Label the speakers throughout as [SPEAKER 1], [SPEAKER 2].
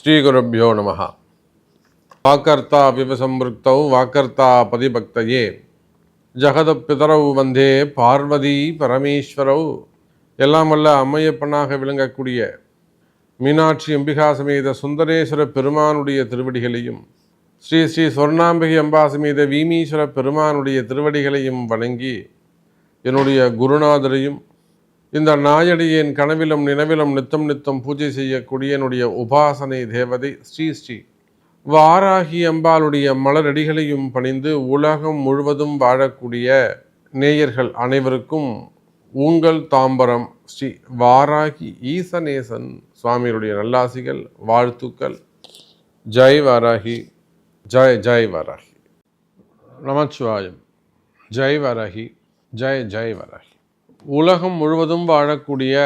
[SPEAKER 1] ஸ்ரீகுருப்யோ நமஹ. வாக்கர்த்தா விவசம்பிருக்தௌ வாக்கர்த்தா பதிபக்தயே ஜகதப்பிதரௌ வந்தே பார்வதி பரமேஸ்வரௌ. எல்லாம் வல்ல அம்மையப்பனாக விளங்கக்கூடிய மீனாட்சி அம்பிகா சமேத சுந்தரேஸ்வர பெருமானுடைய திருவடிகளையும் ஸ்ரீ ஸ்ரீ சொர்ணாம்பிகை அம்பா சமேத வீமீஸ்வர பெருமானுடைய திருவடிகளையும் வணங்கி என்னுடைய குருநாதரையும் இந்த நாயடியின் கனவிலும் நினைவிலும் நித்தம் நித்தம் பூஜை செய்யக்கூடிய என்னுடைய உபாசனை தேவதை ஸ்ரீ ஸ்ரீ வாராகி அம்பாளுடைய மலரடிகளையும் பணிந்து உலகம் முழுவதும் வாழக்கூடிய நேயர்கள் அனைவருக்கும் உங்கள் தாம்பரம் ஸ்ரீ வாராகி ஈசநேசன் சுவாமியுடைய நல்லாசிகள், வாழ்த்துக்கள். ஜெய் வாராகி, ஜெய் ஜெய் வாராகி. நமச்சிவாயம். ஜெய் வாராகி, ஜெய் ஜெய் வாராகி. உலகம் முழுவதும் வாழக்கூடிய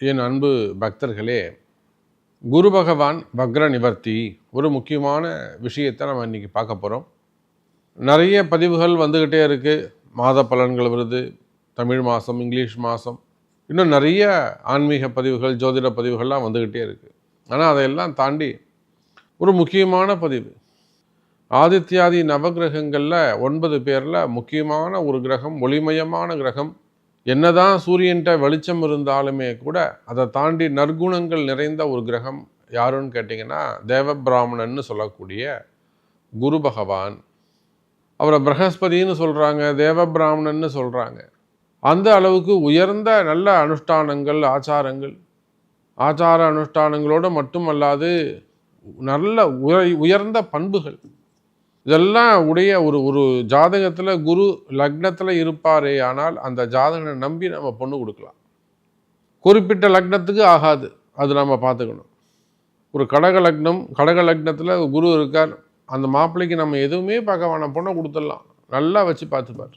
[SPEAKER 1] என் அன்பு பக்தர்களே, குரு பகவான் வக்ர நிவர்த்தி ஒரு முக்கியமான விஷயத்தை நம்ம இன்றைக்கி பார்க்க போகிறோம். நிறைய பதிவுகள் வந்துக்கிட்டே இருக்குது. மாத பலன்கள் வருது, தமிழ் மாதம், இங்கிலீஷ் மாதம், இன்னும் நிறைய ஆன்மீக பதிவுகள், ஜோதிட பதிவுகள்லாம் வந்துக்கிட்டே இருக்குது. ஆனால் அதையெல்லாம் தாண்டி ஒரு முக்கியமான பதிவு, ஆதித்யாதி நவகிரகங்களில் 9 பேரில் முக்கியமான ஒரு கிரகம், ஒளிமயமான கிரகம். என்னதான் சூரியன்கிட்ட வெளிச்சம் இருந்தாலுமே கூட அதை தாண்டி நற்குணங்கள் நிறைந்த ஒரு கிரகம் யாருன்னு கேட்டிங்கன்னா தேவபிராமணன்னு சொல்லக்கூடிய குரு பகவான். அவரை பிரகஸ்பதின்னு சொல்கிறாங்க, தேவபிராமணன்னு சொல்கிறாங்க. அந்த அளவுக்கு உயர்ந்த நல்ல அனுஷ்டானங்கள், ஆச்சார அனுஷ்டானங்களோடு மட்டுமல்லாது நல்ல உயர்ந்த பண்புகள் இதெல்லாம் உடைய ஒரு ஜாதகத்தில் குரு லக்னத்தில் இருப்பாரே ஆனால் அந்த ஜாதகனை நம்பி நம்ம பொண்ணு கொடுக்கலாம். குறிப்பிட்ட லக்னத்துக்கு ஆகாது, அது நம்ம பார்த்துக்கணும். ஒரு கடக லக்னத்தில் குரு இருக்கார், அந்த மாப்பிள்ளைக்கு நம்ம எதுவுமே பார்க்க வேணாம், பொண்ணை கொடுத்துடலாம், நல்லா வச்சு பார்த்துப்பார்.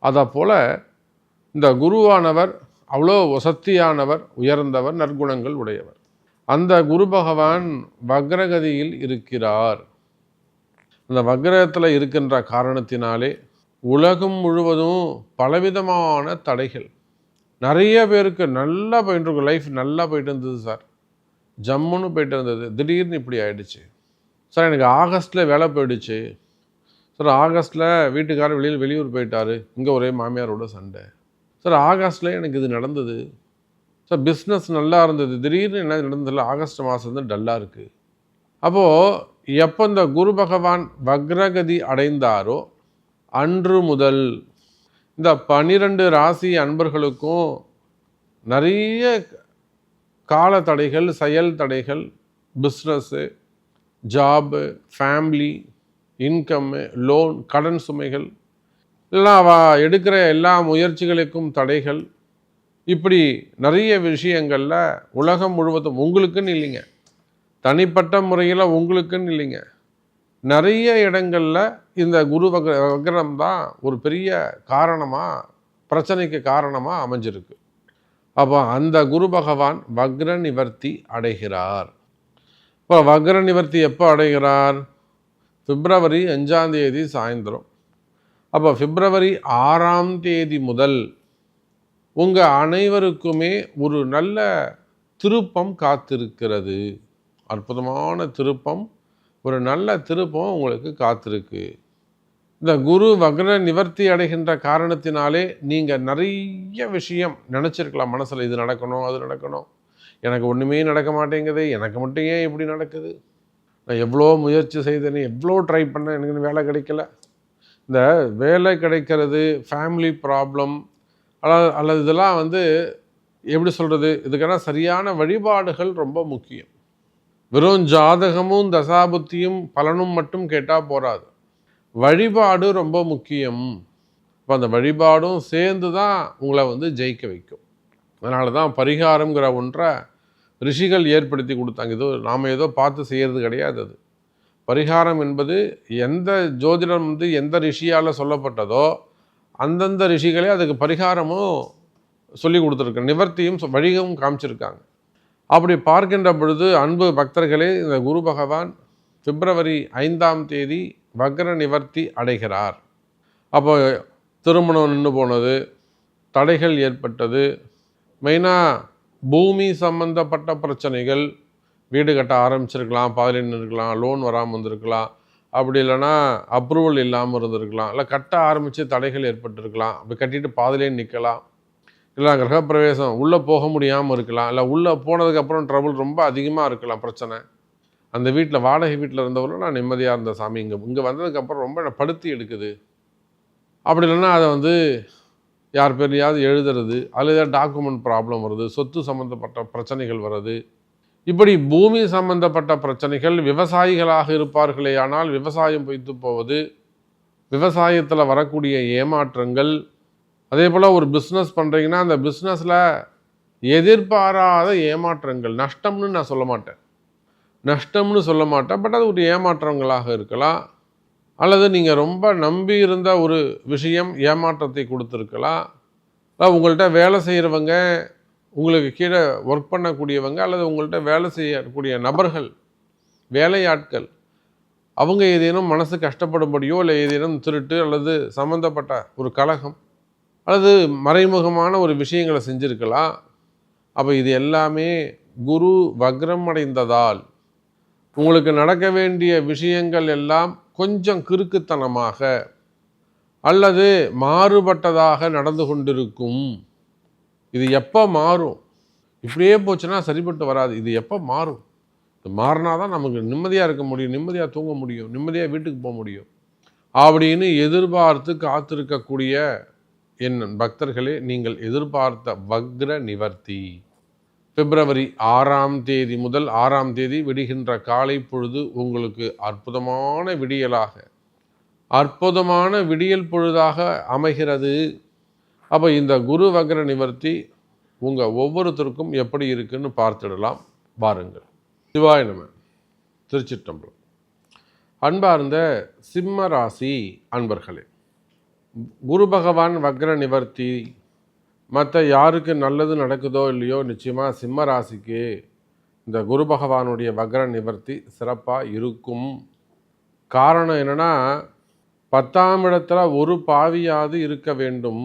[SPEAKER 1] அதை போல் இந்த குருவானவர் அவ்வளோ வசத்தியானவர், உயர்ந்தவர், நற்குணங்கள் உடையவர். அந்த குரு பகவான் வக்ரகதியில் இருக்கிறார். அந்த வக்ரத்தில் இருக்கின்ற காரணத்தினாலே உலகம் முழுவதும் பலவிதமான தடைகள். நிறைய பேருக்கு நல்லா போயிட்டு இருக்கும், லைஃப் நல்லா போயிட்டு இருந்தது சார், ஜம்முன்னு போயிட்டு இருந்தது, திடீர்னு இப்படி ஆயிடுச்சு சார். எனக்கு ஆகஸ்ட்டில் வேலை போயிடுச்சு சார், ஆகஸ்ட்டில் வீட்டுக்காரர் வெளியூர் போயிட்டார், இங்கே ஒரே மாமியாரோட சண்டை சார், ஆகஸ்ட்டில் எனக்கு இது நடந்தது சார். பிஸ்னஸ் நல்லா இருந்தது, திடீர்னு என்ன நடந்ததில்ல, ஆகஸ்ட் மாதம் வந்து டல்லாக இருக்குது. அப்போது எப்போ இந்த குரு பகவான் வக்ரகதி அடைந்தாரோ அன்று முதல் இந்த 12 ராசி அன்பர்களுக்கும் நிறைய கால தடைகள், செயல் தடைகள், business, job, family, income, loan, கடன் சுமைகள், எல்லாம் எடுக்கிற எல்லா முயற்சிகளுக்கும் தடைகள், இப்படி நிறைய விஷயங்களில் உலகம் முழுவதும் உங்களுக்குன்னு இல்லைங்க, தனிப்பட்ட முறையில் உங்களுக்குன்னு இல்லைங்க, நிறைய இடங்களில் இந்த குரு வக்ரம் தான் ஒரு பெரிய காரணமாக, பிரச்சனைக்கு காரணமாக அமைஞ்சிருக்கு. அப்போ அந்த குரு பகவான் வக்ர நிவர்த்தி அடைகிறார். இப்போ வக்ர நிவர்த்தி எப்போ அடைகிறார்? பிப்ரவரி 5ஆம் தேதி சாயந்தரம். அப்போ பிப்ரவரி 6ஆம் தேதி முதல் உங்கள் அனைவருக்குமே ஒரு நல்ல திருப்பம் காத்திருக்கிறது. அற்புதமான திருப்பம், ஒரு நல்ல திருப்பம் உங்களுக்கு காத்திருக்கு. இந்த குரு வக்ர நிவர்த்தி அடைகின்ற காரணத்தினாலே நீங்கள் நிறைய விஷயம் நினச்சிருக்கலாம் மனசில், இது நடக்கணும், அது நடக்கணும், எனக்கு ஒன்றுமே நடக்க மாட்டேங்குது, எனக்கு மட்டும் ஏன் இப்படி நடக்குது, நான் எவ்வளோ முயற்சி செய்தேன், எவ்வளோ ட்ரை பண்ணேன், எனக்கு வேலை கிடைக்கல. இந்த வேலை கிடைக்கிறது, ஃபேமிலி ப்ராப்ளம், அல்லது இதெல்லாம் வந்து எப்படி சொல்கிறது, இதுக்கெல்லாம் சரியான வழிபாடுகள் ரொம்ப முக்கியம். வெறும் ஜாதகமும் தசாபுத்தியும் பலனும் மட்டும் கேட்டால் போராது, வழிபாடு ரொம்ப முக்கியம். இப்போ அந்த வழிபாடும் சேர்ந்து தான் உங்களை வந்து ஜெயிக்க வைக்கும். அதனால தான் பரிகாரங்கிற ஒன்றை ரிஷிகள் ஏற்படுத்தி கொடுத்தாங்க. நாம் ஏதோ பார்த்து செய்கிறது கிடையாது. அது பரிகாரம் என்பது எந்த ஜோதிடம் வந்து எந்த ரிஷியால் சொல்லப்பட்டதோ அந்தந்த ரிஷிகளே அதுக்கு பரிகாரமும் சொல்லி கொடுத்துருக்காங்க, நிவர்த்தியும் வழியும் காமிச்சிருக்காங்க. அப்படி பார்க்கின்ற பொழுது அன்பு பக்தர்களே, இந்த குரு பகவான் பிப்ரவரி 5ஆம் தேதி வக்ர நிவர்த்தி அடைகிறார். அப்போ திருமணம் நின்று போனது, தடைகள் ஏற்பட்டது, மெயினாக பூமி சம்பந்தப்பட்ட பிரச்சனைகள், வீடு கட்ட ஆரம்பிச்சிருக்கலாம், பாதியில் நின்றுருக்கலாம், லோன் வராமல் வந்திருக்கலாம், அப்படி இல்லைன்னா அப்ரூவல் இல்லாமல் இருந்திருக்கலாம், இல்லை கட்ட ஆரம்பித்து தடைகள் ஏற்பட்டிருக்கலாம், அப்படி கட்டிட்டு பாதிலே நிற்கலாம், இல்லை கிரகப்பிரவேசம் உள்ளே போக முடியாமல் இருக்கலாம், இல்லை உள்ளே போனதுக்கப்புறம் ட்ரபுள் ரொம்ப அதிகமாக இருக்கலாம் பிரச்சனை. அந்த வீட்டில் வாடகை வீட்டில் இருந்தவரும் நான் நிம்மதியாக இருந்த சாமி இங்கே வந்ததுக்கப்புறம் ரொம்ப படுத்தி எடுக்குது, அப்படி இல்லைன்னா அதை யார் பேர்லையாவது எழுதுறது, அதில் ஏதாவது டாக்குமெண்ட் ப்ராப்ளம் வருது, சொத்து சம்மந்தப்பட்ட பிரச்சனைகள் வருது, இப்படி பூமி சம்பந்தப்பட்ட பிரச்சனைகள். விவசாயிகளாக இருப்பார்களே ஆனால் விவசாயம் பொய்த்து போவது, விவசாயத்தில் வரக்கூடிய ஏமாற்றங்கள், அதே போல் ஒரு பிஸ்னஸ் பண்ணுறீங்கன்னா அந்த பிஸ்னஸில் எதிர்பாராத ஏமாற்றங்கள். நஷ்டம்னு நான் சொல்ல மாட்டேன், பட் அது ஒரு ஏமாற்றங்களாக இருக்கலாம், அல்லது நீங்கள் ரொம்ப நம்பி இருந்த ஒரு விஷயம் ஏமாற்றத்தை கொடுத்துருக்கலாம். உங்கள்கிட்ட வேலை செய்கிறவங்க, உங்களுக்கு கீழே ஒர்க் பண்ணக்கூடியவங்க, அல்லது உங்கள்கிட்ட வேலை செய்யக்கூடிய நபர்கள், வேலையாட்கள், அவங்க ஏதேனும் மனசு கஷ்டப்படும்படியோ இல்லை ஏதேனும் திருட்டு அல்லது சம்மந்தப்பட்ட ஒரு கலகம் அல்லது மறைமுகமான ஒரு விஷயங்களை செஞ்சுருக்கலாம். அப்போ இது எல்லாமே குரு வக்ரம் அடைந்ததால் உங்களுக்கு நடக்க வேண்டிய விஷயங்கள் எல்லாம் கொஞ்சம் கிறுக்குத்தனமாக அல்லது மாறுபட்டதாக நடந்து கொண்டிருக்கும். இது எப்போ மாறும்? இப்படியே போச்சுன்னா சரிப்பட்டு வராது. இது எப்போ மாறும்? இது மாறினா தான் நமக்கு நிம்மதியாக இருக்க முடியும், நிம்மதியாக தூங்க முடியும், நிம்மதியாக வீட்டுக்கு போக முடியும் அப்படின்னு எதிர்பார்த்து காத்திருக்கக்கூடிய என் பக்தர்களே, நீங்கள் எதிர்பார்த்த வக்ர நிவர்த்தி பிப்ரவரி 6ஆம் தேதி முதல் 6ஆம் தேதி விடுகின்ற காலை பொழுது உங்களுக்கு அற்புதமான விடியலாக, அற்புதமான விடியல் பொழுதாக அமைகிறது. அப்போ இந்த குரு வக்ர நிவர்த்தி உங்கள் ஒவ்வொருத்தருக்கும் எப்படி இருக்குன்னு பார்த்துடலாம் வாருங்கள். சிவாய நம. திருச்சிற்றம்பலம். அன்பார்ந்த சிம்ம ராசி அன்பர்களே, குரு பகவான் வக்ர நிவர்த்தி மற்ற யாருக்கு நல்லது நடக்குதோ இல்லையோ, நிச்சயமாக சிம்ம ராசிக்கு இந்த குரு பகவானுடைய வக்ர நிவர்த்தி சிறப்பாக இருக்கும். காரணம் என்னென்னா, 10ஆம் இடத்துல ஒரு பாவியாவது இருக்க வேண்டும்,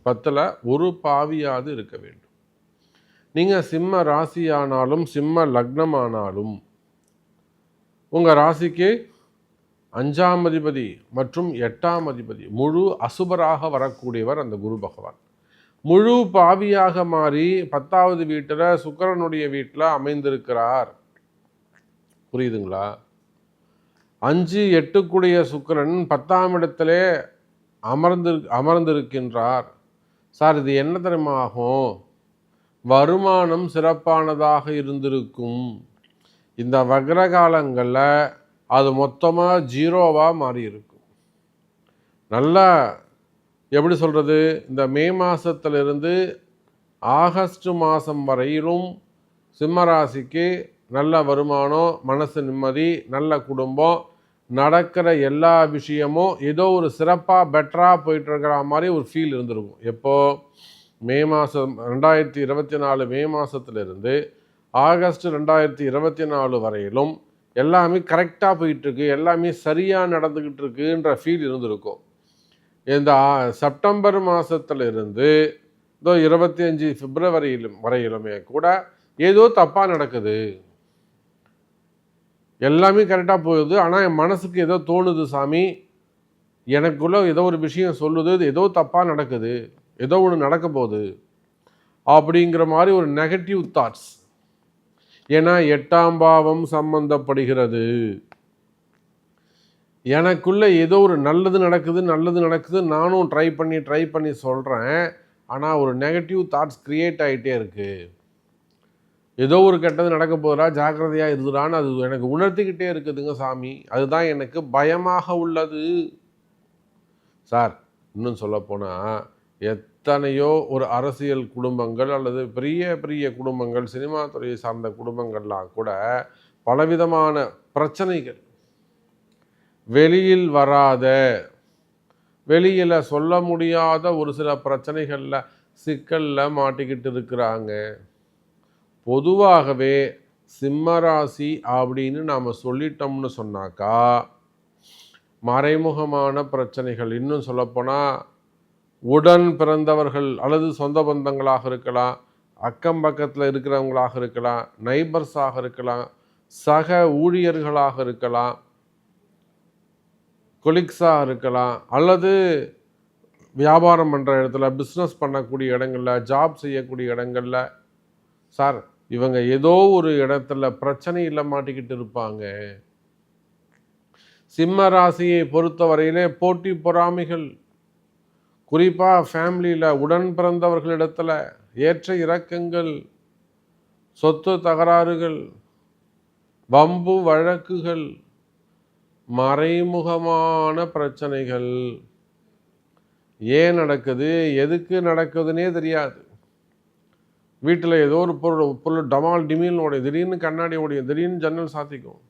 [SPEAKER 1] 10ல் ஒரு பாவியாவது இருக்க வேண்டும். நீங்கள் சிம்ம ராசியானாலும் சிம்ம லக்னமானாலும் உங்கள் ராசிக்கு 5ஆம் அதிபதி மற்றும் 8ஆம் அதிபதி முழு அசுபராக வரக்கூடியவர் அந்த குரு பகவான். முழு பாவியாக மாறி 10வது வீட்டில் சுக்கிரனுடைய வீட்டில் அமைந்திருக்கிறார். புரியுதுங்களா? 5, 8 சுக்கிரன் 10ஆம் இடத்திலே அமர்ந்திருக்கின்றார். சார், இது என்ன தெரியுமா ஆகும்? வருமானம் சிறப்பானதாக இருந்திருக்கும். இந்த வக்ர காலங்களில் அது மொத்தமாக 0வாக மாறி இருக்கும். நல்லா எப்படி சொல்கிறது, இந்த மே மாதத்திலிருந்து ஆகஸ்ட் மாதம் வரையிலும் சிம்மராசிக்கு நல்ல வருமானம், மனசு நிம்மதி, நல்ல குடும்பம், நடக்கிற எல்லா விஷயமும் ஏதோ ஒரு சிறப்பாக பெட்டராக போயிட்டுருக்கிற மாதிரி ஒரு ஃபீல் இருந்திருக்கும். எப்போது? மே மாதம் 2024 மே மாதத்துலேருந்து ஆகஸ்ட் 2024 வரையிலும் எல்லாமே கரெக்டாக போயிட்டுருக்கு, எல்லாமே சரியாக நடந்துக்கிட்டு இருக்குன்ற ஃபீல் இருந்திருக்கும். இந்த செப்டம்பர் மாதத்திலிருந்து இதோ 25 பிப்ரவரி வரையிலுமே கூட ஏதோ தப்பாக நடக்குது, எல்லாமே கரெக்டாக போகுது, ஆனால் என் மனசுக்கு ஏதோ தோணுது சாமி, எனக்குள்ளே ஏதோ ஒரு விஷயம் சொல்லுது, ஏதோ தப்பாக நடக்குது, ஏதோ ஒன்று நடக்க போகுது அப்படிங்கிற மாதிரி ஒரு நெகட்டிவ் தாட்ஸ். ஏன்னா 8ஆம் பாவம் சம்பந்தப்படுகிறது. எனக்குள்ளே ஏதோ ஒரு நல்லது நடக்குது, நானும் ட்ரை பண்ணி சொல்கிறேன், ஆனால் ஒரு நெகட்டிவ் தாட்ஸ் க்ரியேட் ஆகிட்டே இருக்குது. ஏதோ ஒரு கெட்டது நடக்க போகிறா, ஜாக்கிரதையாக இருந்துடான்னு அது எனக்கு உணர்த்திக்கிட்டே இருக்குதுங்க சாமி. அதுதான் எனக்கு பயமாக உள்ளது. சார், இன்னும் சொல்லப்போனால் எத்தனையோ ஒரு அரசியல் குடும்பங்கள் அல்லது பெரிய பெரிய குடும்பங்கள், சினிமா துறையை சார்ந்த குடும்பங்கள்லாம் கூட பலவிதமான பிரச்சனைகள், வெளியில் வராத, வெளியில் சொல்ல முடியாத ஒரு சில பிரச்சனைகளில் சிக்கலில் மாட்டிக்கிட்டு இருக்கிறாங்க. பொதுவாகவே சிம்மராசி அப்படின்னு நாம் சொல்லிட்டோம்னு சொன்னாக்கா மறைமுகமான பிரச்சனைகள், இன்னும் சொல்லப்போனால் உடன் பிறந்தவர்கள் அல்லது சொந்த பந்தங்களாக இருக்கலாம், அக்கம் பக்கத்தில் இருக்கிறவங்களாக இருக்கலாம், நைபர்ஸாக இருக்கலாம், சக ஊழியர்களாக இருக்கலாம், கொலிக்ஸாக இருக்கலாம், அல்லது வியாபாரம் பண்ணுற இடத்துல, பிஸ்னஸ் பண்ணக்கூடிய இடங்களில், ஜாப் செய்யக்கூடிய இடங்களில், சார் இவங்க ஏதோ ஒரு இடத்துல பிரச்சனை இல்லை மாட்டிக்கிட்டு இருப்பாங்க. சிம்ம ராசியை பொறுத்தவரையிலே போட்டி பொறாமைகள், குறிப்பாக ஃபேமிலியில் உடன் பிறந்தவர்களிடத்தில் ஏற்ற இறக்கங்கள், சொத்து தகராறுகள், வம்பு வழக்குகள், மறைமுகமான பிரச்சனைகள் ஏன் நடக்குது, எதுக்கு நடக்குதுன்னே தெரியாது. வீட்டில் ஏதோ ஒரு பொருள் டமால் டிமில்னு உடைய, திடீர்னு கண்ணாடி உடையும், திடீர்னு ஜன்னல் சாத்திக்கும்,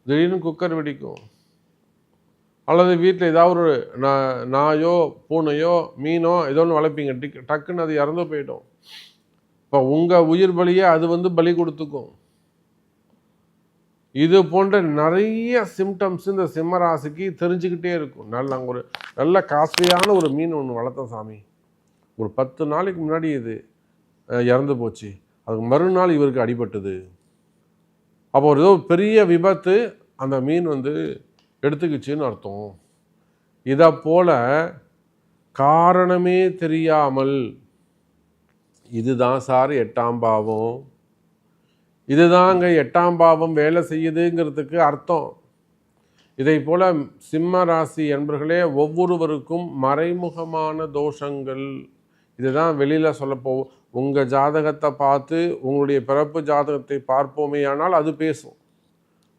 [SPEAKER 1] திடீர்னு குக்கர் வெடிக்கும், அல்லது வீட்டில் ஏதாவது ஒரு நாயோ பூனையோ மீனோ ஏதோ ஒன்று வளர்ப்பீங்க, டக்குன்னு அது இறந்து போயிடும். இப்போ உங்கள் உயிர் பலியை அது பலி கொடுத்துக்கும். இது போன்ற நிறைய சிம்டம்ஸ் இந்த சிம்மராசிக்கு தெரிஞ்சுக்கிட்டே இருக்கும். நாங்கள் ஒரு நல்ல காஸ்ட்லியான ஒரு மீன் ஒன்று வளர்த்தோம் சாமி, ஒரு 10 நாளைக்கு முன்னாடி இது இறந்து போச்சு, அதுக்கு மறுநாள் இவருக்கு அடிபட்டுது. அப்போ ஒரு ஏதோ பெரிய விபத்து, அந்த மீன் எடுத்துக்கிச்சுன்னு அர்த்தம். இதை போல் காரணமே தெரியாமல் இதுதான் சார் 8ஆம் பாவம், இதுதாங்க 8ஆம் பாவம் வேலை செய்யுதுங்கிறதுக்கு அர்த்தம். இதை போல் சிம்ம ராசி என்பர்களே ஒவ்வொருவருக்கும் மறைமுகமான தோஷங்கள், இதுதான் வெளியில் சொல்லப்போவோம். உங்கள் ஜாதகத்தை பார்த்து உங்களுடைய பிறப்பு ஜாதகத்தை பார்ப்போமே ஆனால் அது பேசும்.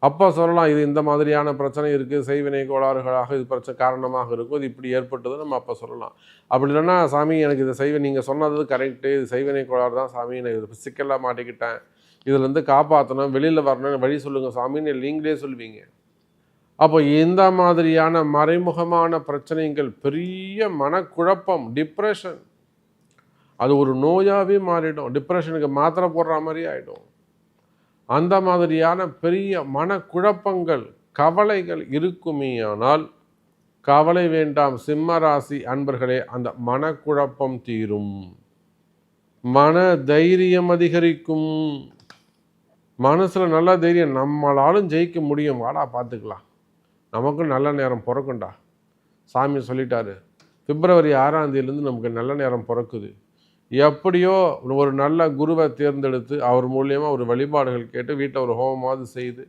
[SPEAKER 1] அப்போ சொல்லலாம் இது இந்த மாதிரியான பிரச்சனை இருக்குது, செய்வினை கோளாறுகளாக இது பிரச்சனை காரணமாக இருக்கும், இது இப்படி ஏற்பட்டது நம்ம அப்போ சொல்லலாம். அப்படி இல்லைன்னா சாமி எனக்கு இது நீங்கள் சொன்னது கரெக்டு, இது செய்வினை கோளாறு தான் சாமி, நான் இது சிக்கலாக மாட்டிக்கிட்டேன், இதுலேருந்து காப்பாற்றணும், வெளியில் வரணும்னு வழி சொல்லுங்கள் சாமின்னு நீங்களே சொல்லுவீங்க. அப்போ இந்த மாதிரியான மறைமுகமான பிரச்சனைகள் பெரிய மனக்குழப்பம், டிப்ரெஷன், அது ஒரு நோயாகவே மாறிடும். டிப்ரெஷனுக்கு மாத்திரை போடுற மாதிரி ஆகிடும். அந்த மாதிரியான பெரிய மனக்குழப்பங்கள், கவலைகள் இருக்குமேயானால் கவலை வேண்டாம் சிம்ம ராசி அன்பர்களே, அந்த மனக்குழப்பம் தீரும், மன தைரியம் அதிகரிக்கும். மனசில் நல்ல தைரியம், நம்மளாலும் ஜெயிக்க முடியும், வாடா பார்த்துக்கலாம், நமக்கும் நல்ல நேரம் பிறக்கும்டா, சாமி சொல்லிட்டாரு, பிப்ரவரி 6ஆம் தேதியிலேருந்து நமக்கு நல்ல நேரம் பிறக்குது. எப்படியோ ஒரு நல்ல குருவை தேர்ந்தெடுத்து அவர் மூலியமாக ஒரு வழிபாடுகள் கேட்டு வீட்டில் ஒரு ஹோமமாவது செய்து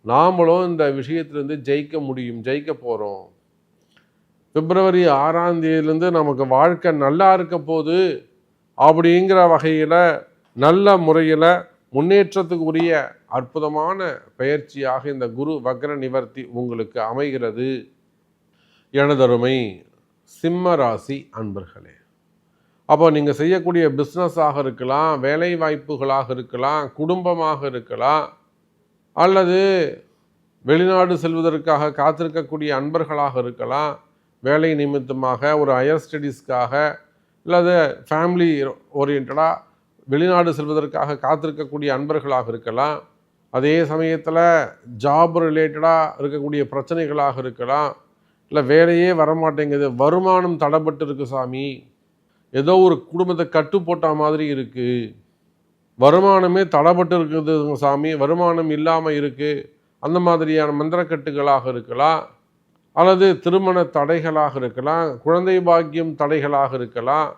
[SPEAKER 1] நாமளும் இந்த விஷயத்துலேருந்து ஜெயிக்க முடியும், ஜெயிக்க போகிறோம். பிப்ரவரி 6ஆம் தேதியிலேருந்து நமக்கு வாழ்க்கை நல்லா இருக்க போது அப்படிங்கிற வகையில் நல்ல முறையில் முன்னேற்றத்துக்கு உரிய அற்புதமான பயிற்சியாக இந்த குரு வக்ர நிவர்த்தி உங்களுக்கு அமைகிறது. எனதருமை சிம்ம ராசி அன்பர்களே, அப்போ நீங்கள் செய்யக்கூடிய பிஸ்னஸாக இருக்கலாம், வேலை வாய்ப்புகளாக இருக்கலாம், குடும்பமாக இருக்கலாம், அல்லது வெளிநாடு செல்வதற்காக காத்திருக்கக்கூடிய அன்பர்களாக இருக்கலாம், வேலை நிமித்தமாக ஒரு ஹையர் ஸ்டடீஸ்க்காக, அல்லது ஃபேமிலி ஓரியன்டாக வெளிநாடு செல்வதற்காக காத்திருக்கக்கூடிய அன்பர்களாக இருக்கலாம், அதே சமயத்தில் ஜாப் ரிலேட்டடாக இருக்கக்கூடிய பிரச்சனைகளாக இருக்கலாம், இல்லை வேலையே வரமாட்டேங்குது, வருமானம் தடைப்பட்டு இருக்கு சாமி, ஏதோ ஒரு குடும்பத்தை கட்டு போட்ட மாதிரி இருக்குது, வருமானமே தடைப்பட்டு இருக்குது சாமி, வருமானம் இல்லாமல் இருக்குது, அந்த மாதிரியான மந்திரக்கட்டுகளாக இருக்கலாம், அல்லது திருமண தடைகளாக இருக்கலாம், குழந்தை பாக்கியம் தடைகளாக இருக்கலாம்,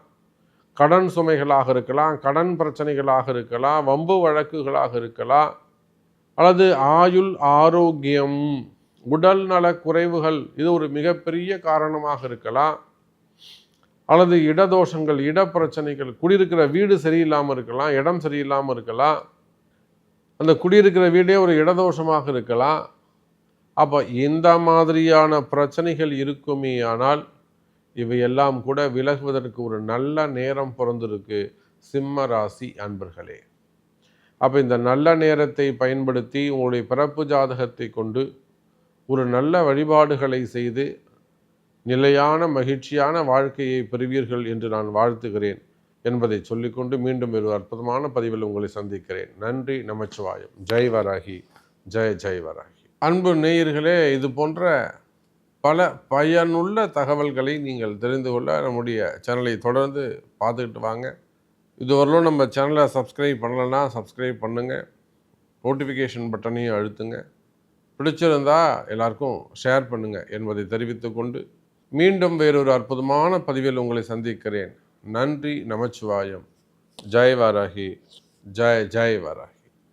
[SPEAKER 1] கடன் சுமைகளாக இருக்கலாம், கடன் பிரச்சனைகளாக இருக்கலாம், வம்பு வழக்குகளாக இருக்கலாம், அல்லது ஆயுள் ஆரோக்கியம் உடல் நல குறைவுகள் இது ஒரு மிகப்பெரிய காரணமாக இருக்கலாம், அல்லது இடதோஷங்கள் இடப்பிரச்சனைகள், குடியிருக்கிற வீடு சரியில்லாமல் இருக்கலாம், இடம் சரியில்லாமல் இருக்கலாம், அந்த குடியிருக்கிற வீடே ஒரு இடதோஷமாக இருக்கலாம். அப்போ இந்த மாதிரியான பிரச்சனைகள் இருக்குமே ஆனால் இவையெல்லாம் கூட விலகுவதற்கு ஒரு நல்ல நேரம் பிறந்திருக்கு சிம்ம ராசி அன்பர்களே. அப்போ இந்த நல்ல நேரத்தை பயன்படுத்தி உங்களுடைய பிறப்பு ஜாதகத்தை கொண்டு ஒரு நல்ல வழிபாடுகளை செய்து நிலையான மகிழ்ச்சியான வாழ்க்கையை பெறுவீர்கள் என்று நான் வாழ்த்துகிறேன் என்பதை சொல்லிக்கொண்டு மீண்டும் ஒரு அற்புதமான பதிவில் உங்களை சந்திக்கிறேன். நன்றி, நமச்சிவாயம். ஜெய் வராகி, ஜெய் வராகி. அன்பு நேயர்களே, இது போன்ற பல பயனுள்ள தகவல்களை நீங்கள் தெரிந்து கொள்ள நம்முடைய சேனலை தொடர்ந்து பார்த்துக்கிட்டு வாங்க. இதுவரையிலும் நம்ம சேனலை சப்ஸ்கிரைப் பண்ணலைன்னா சப்ஸ்கிரைப் பண்ணுங்கள், நோட்டிஃபிகேஷன் பட்டனையும் அழுத்துங்க. பிடிச்சிருந்தா எல்லாருக்கும் ஷேர் பண்ணுங்கள் என்பதை தெரிவித்துக்கொண்டு மீண்டும் வேறொரு அற்புதமான பதிவில் உங்களை சந்திக்கிறேன். நன்றி. நமச்சிவாயம். ஜெய் வாராகி. ஜெய் ஜெய் வாராகி.